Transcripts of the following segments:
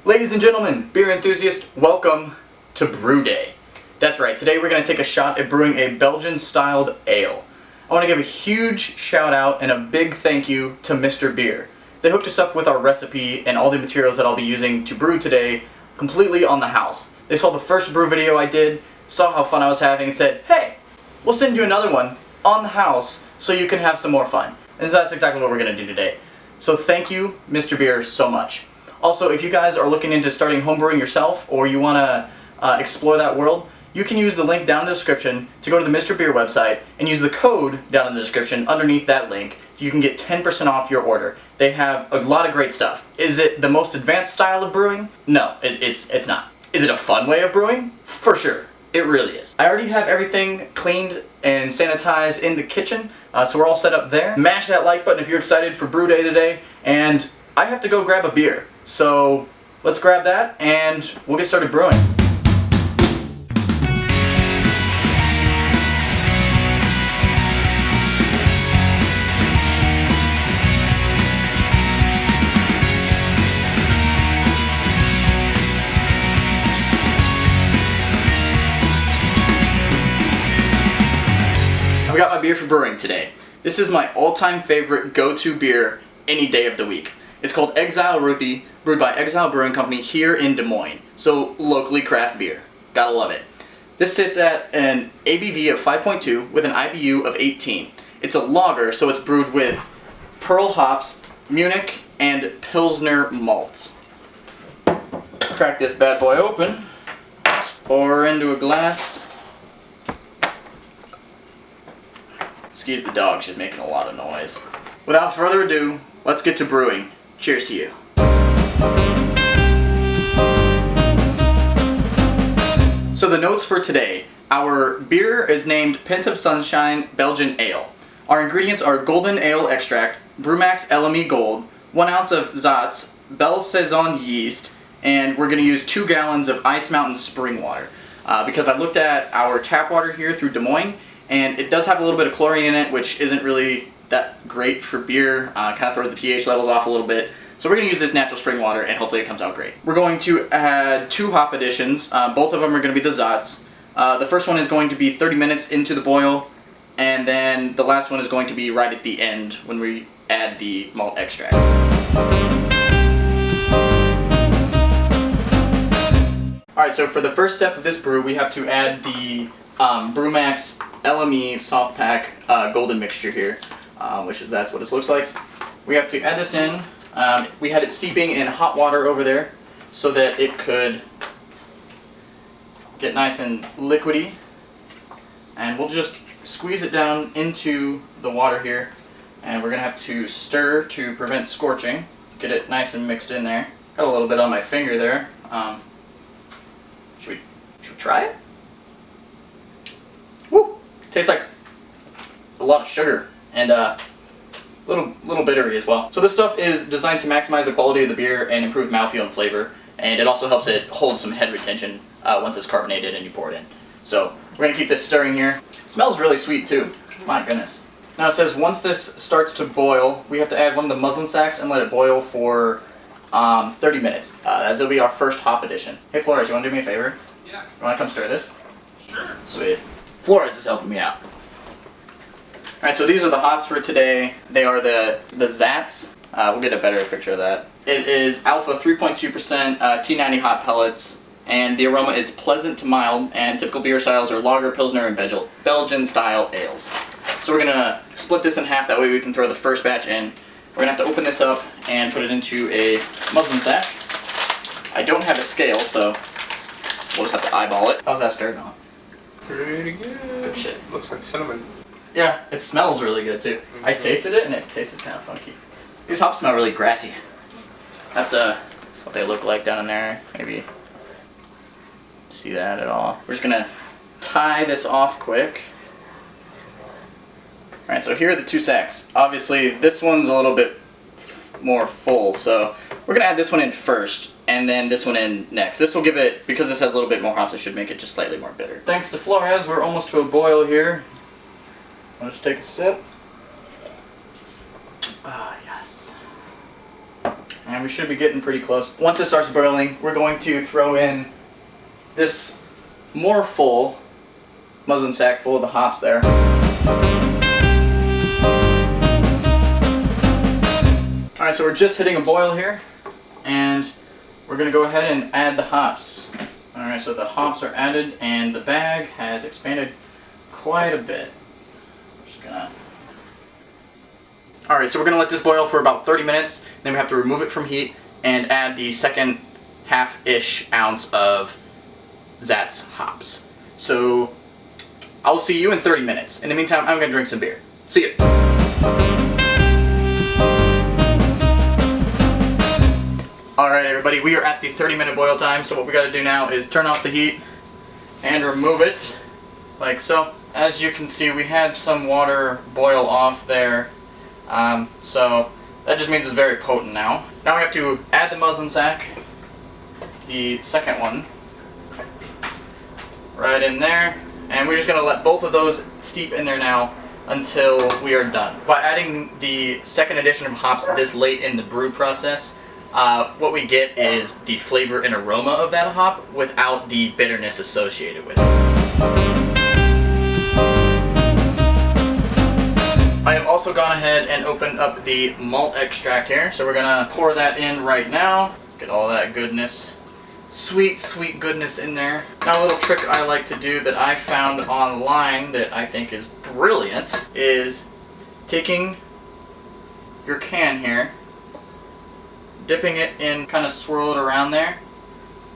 Ladies and gentlemen, beer enthusiasts, welcome to Brew Day. That's right, today we're going to take a shot at brewing a Belgian-styled ale. I want to give a huge shout out and a big thank you to Mr. Beer. They hooked us up with our recipe and all the materials that I'll be using to brew today completely on the house. They saw the first brew video I did, saw how fun I was having, and said, hey, we'll send you another one on the house so you can have some more fun. And that's exactly what we're going to do today. So thank you, Mr. Beer, so much. Also, if you guys are looking into starting homebrewing yourself or you want to explore that world, you can use the link down in the description to go to the Mr. Beer website and use the code down in the description underneath that link. You can get 10% off your order. They have a lot of great stuff. Is it the most advanced style of brewing? No, it's not. Is it a fun way of brewing? For sure. It really is. I already have everything cleaned and sanitized in the kitchen, so we're all set up there. Smash that like button if you're excited for Brew Day today, and I have to go grab a beer. So let's grab that and we'll get started brewing. I've got my beer for brewing today. This is my all-time favorite go-to beer any day of the week. It's called Exile Ruthie, brewed by Exile Brewing Company here in Des Moines. So, locally craft beer. Gotta love it. This sits at an ABV of 5.2 with an IBU of 18. It's a lager, so it's brewed with Pearl hops, Munich, and Pilsner malts. Crack this bad boy open, pour into a glass. Excuse the dog, she's making a lot of noise. Without further ado, let's get to brewing. Cheers to you. So the notes for today. Our beer is named Pint of Sunshine Belgian Ale. Our ingredients are golden ale extract, BrewMAX LME Gold, 1 ounce of Saaz, Belle Saison yeast, and we're going to use 2 gallons of Ice Mountain spring water. Because I looked at our tap water here through Des Moines, and it does have a little bit of chlorine in it, which isn't really that great for beer. Kind of throws the pH levels off a little bit. So we're going to use this natural spring water and hopefully it comes out great. We're going to add 2 hop additions. Both of them are going to be the Saaz. The first one is going to be 30 minutes into the boil, and then the last one is going to be right at the end when we add the malt extract. Alright, so for the first step of this brew, we have to add the BrewMAX LME Soft Pack Golden mixture here. That's what it looks like. We have to add this in. We had it steeping in hot water over there so that it could get nice and liquidy. And we'll just squeeze it down into the water here. And we're going to have to stir to prevent scorching. Get it nice and mixed in there. Got a little bit on my finger there. Should we try it? Woo! Tastes like a lot of sugar and little bittery as well. So this stuff is designed to maximize the quality of the beer and improve mouthfeel and flavor, and it also helps it hold some head retention once it's carbonated and you pour it in. So we're going to keep this stirring here. It smells really sweet too. My goodness. Now it says once this starts to boil, we have to add one of the muslin sacks and let it boil for 30 minutes. That'll be our first hop addition. Hey Flores, you want to do me a favor? Yeah. You want to come stir this? Sure. Sweet. Flores is helping me out. Alright, so these are the hops for today. They are the Zats. We'll get a better picture of that. It is alpha 3.2% T90 hop pellets, and the aroma is pleasant to mild, and typical beer styles are lager, pilsner, and Belgian style ales. So we're going to split this in half, that way we can throw the first batch in. We're going to have to open this up and put it into a muslin sack. I don't have a scale, so we'll just have to eyeball it. How's that stir going? Pretty good. Good shit. Looks like cinnamon. Yeah, it smells really good too. Mm-hmm. I tasted it and it tasted kind of funky. These hops smell really grassy. That's what they look like down in there. Maybe see that at all. We're just gonna tie this off quick. Alright, so here are the 2 sacks. Obviously this one's a little bit more full, so we're gonna add this one in first and then this one in next. This will give it, because this has a little bit more hops, it should make it just slightly more bitter. Thanks to Flores, we're almost to a boil here. I'll just take a sip. Ah, yes. And we should be getting pretty close. Once it starts boiling, we're going to throw in this more full muslin sack full of the hops there. Alright, so we're just hitting a boil here, and we're going to go ahead and add the hops. Alright, so the hops are added, and the bag has expanded quite a bit. Just gonna... Alright, so we're going to let this boil for about 30 minutes, then we have to remove it from heat and add the second half-ish ounce of Saaz hops. So, I'll see you in 30 minutes. In the meantime, I'm going to drink some beer. See ya! Alright everybody, we are at the 30-minute boil time, so what we got to do now is turn off the heat and remove it, like so. As you can see, we had some water boil off there, so that just means it's very potent now. Now we have to add the muslin sack, the second one, right in there, and we're just going to let both of those steep in there now until we are done. By adding the second addition of hops this late in the brew process, what we get is the flavor and aroma of that hop without the bitterness associated with it. I have also gone ahead and opened up the malt extract here, so we're gonna pour that in right now. Get all that goodness, sweet, sweet goodness in there. Now a little trick I like to do that I found online that I think is brilliant is taking your can here, dipping it in, kind of swirl it around there.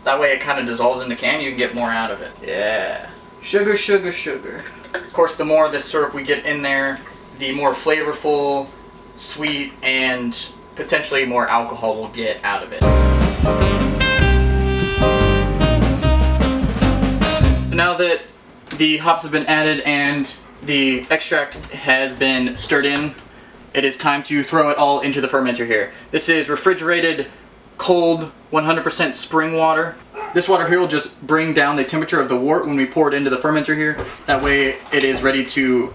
That way it kind of dissolves in the can, you can get more out of it. Yeah. Sugar, sugar, sugar. Of course, the more of this syrup we get in there, the more flavorful, sweet, and potentially more alcohol we'll get out of it. So now that the hops have been added and the extract has been stirred in, it is time to throw it all into the fermenter here. This is refrigerated, cold, 100% spring water. This water here will just bring down the temperature of the wort when we pour it into the fermenter here. That way it is ready to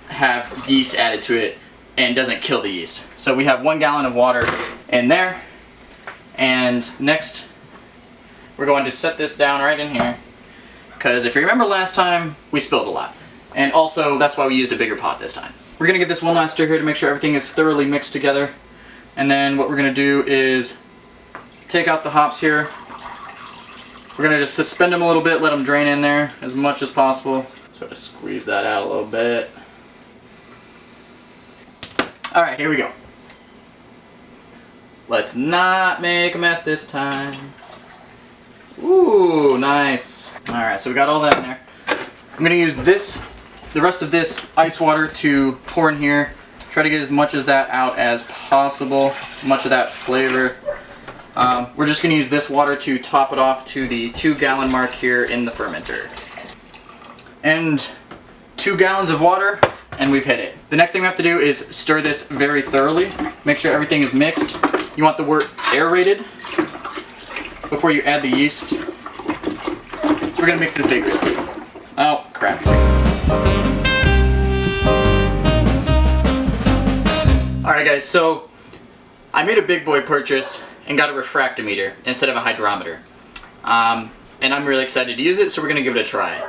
have yeast added to it and doesn't kill the yeast. So we have 1 gallon of water in there. And next, we're going to set this down right in here. Because if you remember last time, we spilled a lot. And also, that's why we used a bigger pot this time. We're going to give this one last stir here to make sure everything is thoroughly mixed together. And then what we're going to do is take out the hops here. We're going to just suspend them a little bit, let them drain in there as much as possible. Sort of squeeze that out a little bit. Alright, here we go. Let's not make a mess this time. Ooh, nice. Alright, so we got all that in there. I'm going to use the rest of this ice water to pour in here. Try to get as much of that out as possible, much of that flavor. We're just going to use this water to top it off to the 2 gallon mark here in the fermenter. And 2 gallons of water, and we've hit it. The next thing we have to do is stir this very thoroughly. Make sure everything is mixed. You want the wort aerated before you add the yeast. So we're going to mix this vigorously. Oh, crap. Alright guys, so I made a big boy purchase and got a refractometer instead of a hydrometer. And I'm really excited to use it, so we're going to give it a try.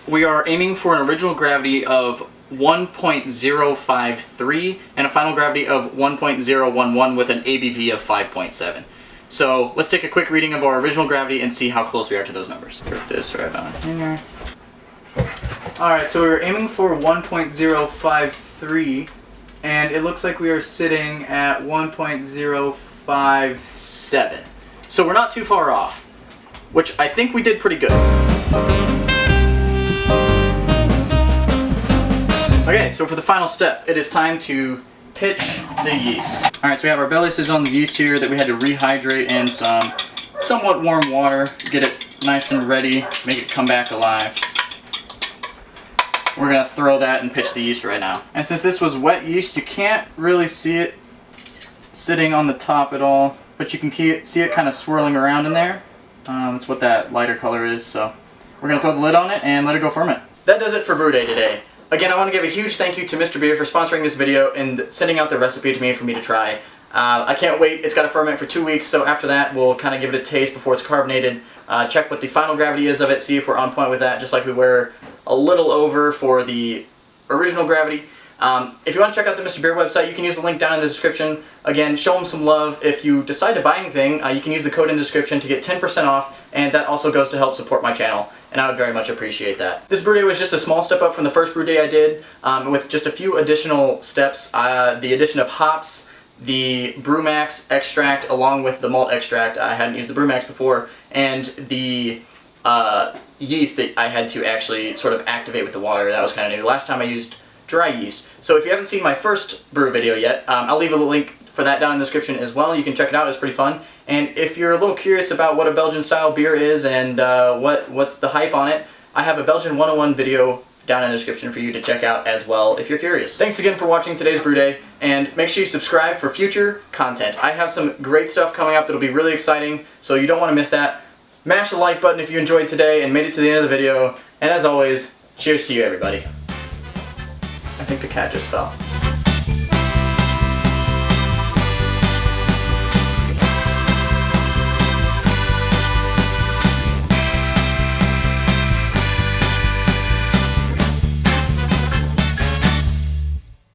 We are aiming for an original gravity of 1.053 and a final gravity of 1.011 with an ABV of 5.7. So let's take a quick reading of our original gravity and see how close we are to those numbers. Put this right on here. Alright, so we were aiming for 1.053 and it looks like we are sitting at 1.057. So we're not too far off, which I think we did pretty good. Okay, so for the final step, it is time to pitch the yeast. Alright, so we have our Belle Saison yeast here that we had to rehydrate in some somewhat warm water, get it nice and ready, make it come back alive. We're going to throw that and pitch the yeast right now. And since this was wet yeast, you can't really see it sitting on the top at all, but you can see it kind of swirling around in there. That's what that lighter color is, so we're going to throw the lid on it and let it go ferment. That does it for Brew Day today. Again, I want to give a huge thank you to Mr. Beer for sponsoring this video and sending out the recipe to me for me to try. I can't wait. It's got to ferment for 2 weeks, so after that we'll kind of give it a taste before it's carbonated. Check what the final gravity is of it, see if we're on point with that, just like we were a little over for the original gravity. If you want to check out the Mr. Beer website, you can use the link down in the description. Again, show them some love. If you decide to buy anything, you can use the code in the description to get 10% off, and that also goes to help support my channel, and I would very much appreciate that. This brew day was just a small step up from the first brew day I did, with just a few additional steps. The addition of hops, the BrewMAX extract along with the malt extract. I hadn't used the BrewMAX before, and the yeast that I had to actually sort of activate with the water. That was kind of new. Last time I used dry yeast. So if you haven't seen my first brew video yet, I'll leave a link for that down in the description as well. You can check it out, it's pretty fun. And if you're a little curious about what a Belgian style beer is and what's the hype on it, I have a Belgian 101 video down in the description for you to check out as well if you're curious. Thanks again for watching today's brew day, and make sure you subscribe for future content. I have some great stuff coming up that'll be really exciting, so you don't want to miss that. Mash the like button if you enjoyed today and made it to the end of the video, and as always, cheers to you everybody. I think the cat just fell.